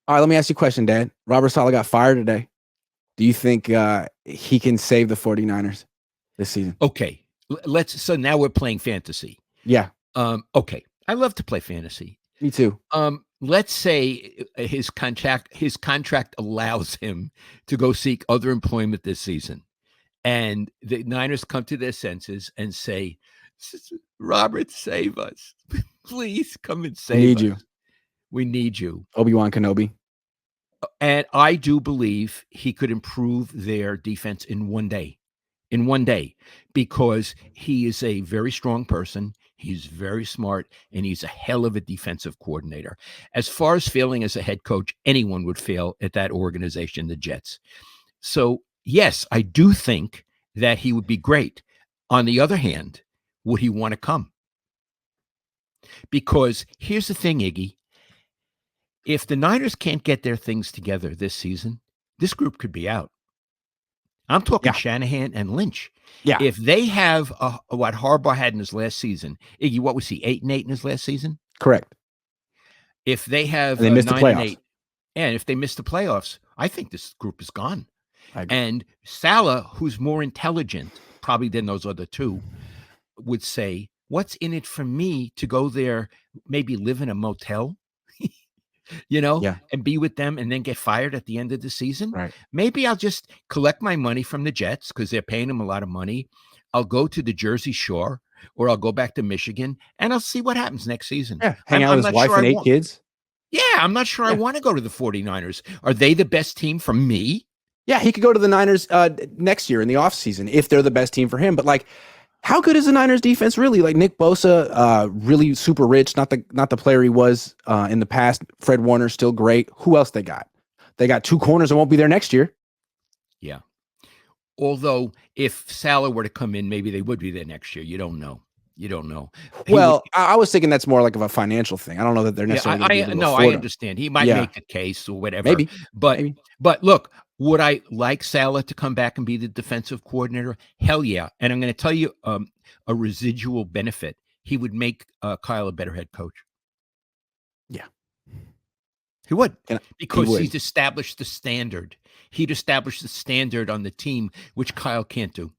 All right, let me ask you a question, Dad. Robert Saleh got fired today. Do you think he can save the 49ers this season? Okay, so now we're playing fantasy. Yeah, Okay, I love to play fantasy. me too. Let's say his contract allows him to go seek other employment this season, and the Niners come to their senses and say, "Robert, save us, please come and We save need us. you, We need you." Obi-Wan Kenobi. And I do believe he could improve their defense in 1 day. In 1 day, because he is a very strong person. He's very smart, and he's a hell of a defensive coordinator. As far as failing as a head coach, anyone would fail at that organization, the Jets. So, yes, I do think that he would be great. On the other hand, would he want to come? Because here's the thing, Iggy. If the Niners can't get their things together this season, this group could be out. I'm talking Yeah, Shanahan and Lynch. yeah, If they have what Harbaugh had in his last season, Iggy, what was he, 8-8 in his last season? correct. If they have And they missed the 9 and playoffs. 8, and if they miss the playoffs, I think this group is gone. I agree. And Saleh, who's more intelligent probably than those other two, would say, "What's in it for me to go there, maybe live in a motel?" Yeah, and be with them and then get fired at the end of the season. right. Maybe I'll just collect my money from the Jets because they're paying them a lot of money. I'll go to the Jersey Shore or I'll go back to Michigan and I'll see what happens next season. Yeah, hang out I'm with his not wife sure I and 8 want. kids. Yeah, I'm not sure I Yeah. want to go to the 49ers. Are they the best team for me? Yeah, he could go to the Niners next year in the offseason if they're the best team for him. But like, how good is the Niners defense really? Like Nick Bosa, really super rich, not the player he was in the past. Fred Warner still great. Who else they got? They got 2 corners that won't be there next year. Yeah. Although if Saleh were to come in, maybe they would be there next year. You don't know. Well, I was thinking that's more like of a financial thing. I don't know that they're Yeah, necessarily going to be able to no, afford I him. understand. He might Yeah, make a case or whatever. maybe. But Maybe. but look, would I like Saleh to come back and be the defensive coordinator? Hell yeah. And I'm going to tell you a residual benefit. He would make Kyle a better head coach. Yeah. He would. And Because would. he's established the standard. He'd established the standard on the team, which Kyle can't do.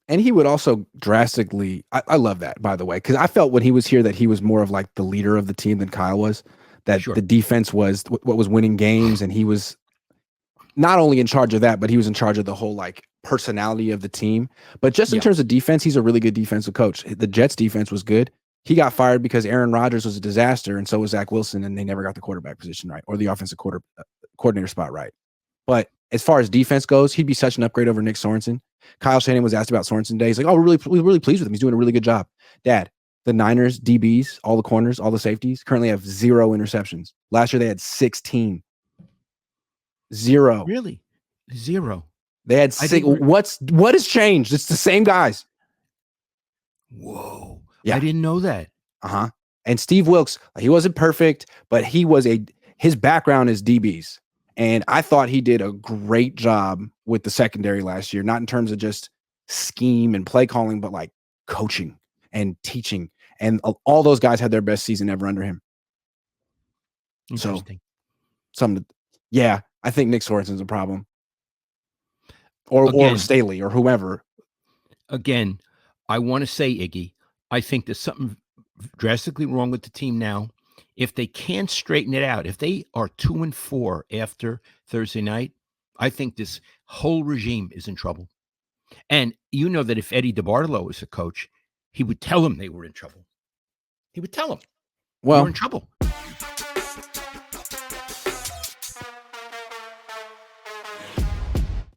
And he would also drastically. I love that, by the way, because I felt when he was here that he was more of like the leader of the team than Kyle was. That Sure. the defense was what was winning games, and he was not only in charge of that, but he was in charge of the whole like personality of the team. But just in Yeah. terms of defense, he's a really good defensive coach. The Jets defense was good. He got fired because Aaron Rodgers was a disaster, and so was Zach Wilson, and they never got the quarterback position right or the offensive coordinator spot right. But as far as defense goes, he'd be such an upgrade over Nick Sorensen. Kyle Shanahan was asked about Sorensen today. He's like, "Oh, we're really pleased with him. He's doing a really good job." Dad, the Niners DBs, all the corners, all the safeties, currently have 0 interceptions. Last year they had 16. 0. Really? 0. They had I 6. didn't What has changed? It's the same guys. Whoa. Yeah. I didn't know that. Uh-huh. And Steve Wilkes, he wasn't perfect, but his background is DBs. And I thought he did a great job with the secondary last year, not in terms of just scheme and play calling, but like coaching and teaching. And all those guys had their best season ever under him. Interesting. Yeah, I think Nick Sorensen's a problem. Or Staley or whoever. Again, I want to say, Iggy, I think there's something drastically wrong with the team now. If they can't straighten it out, if they are 2-4 after Thursday night, I think this whole regime is in trouble. And you know that if Eddie DeBartolo was a coach, he would tell them they were in trouble. He would tell them, "You're in trouble."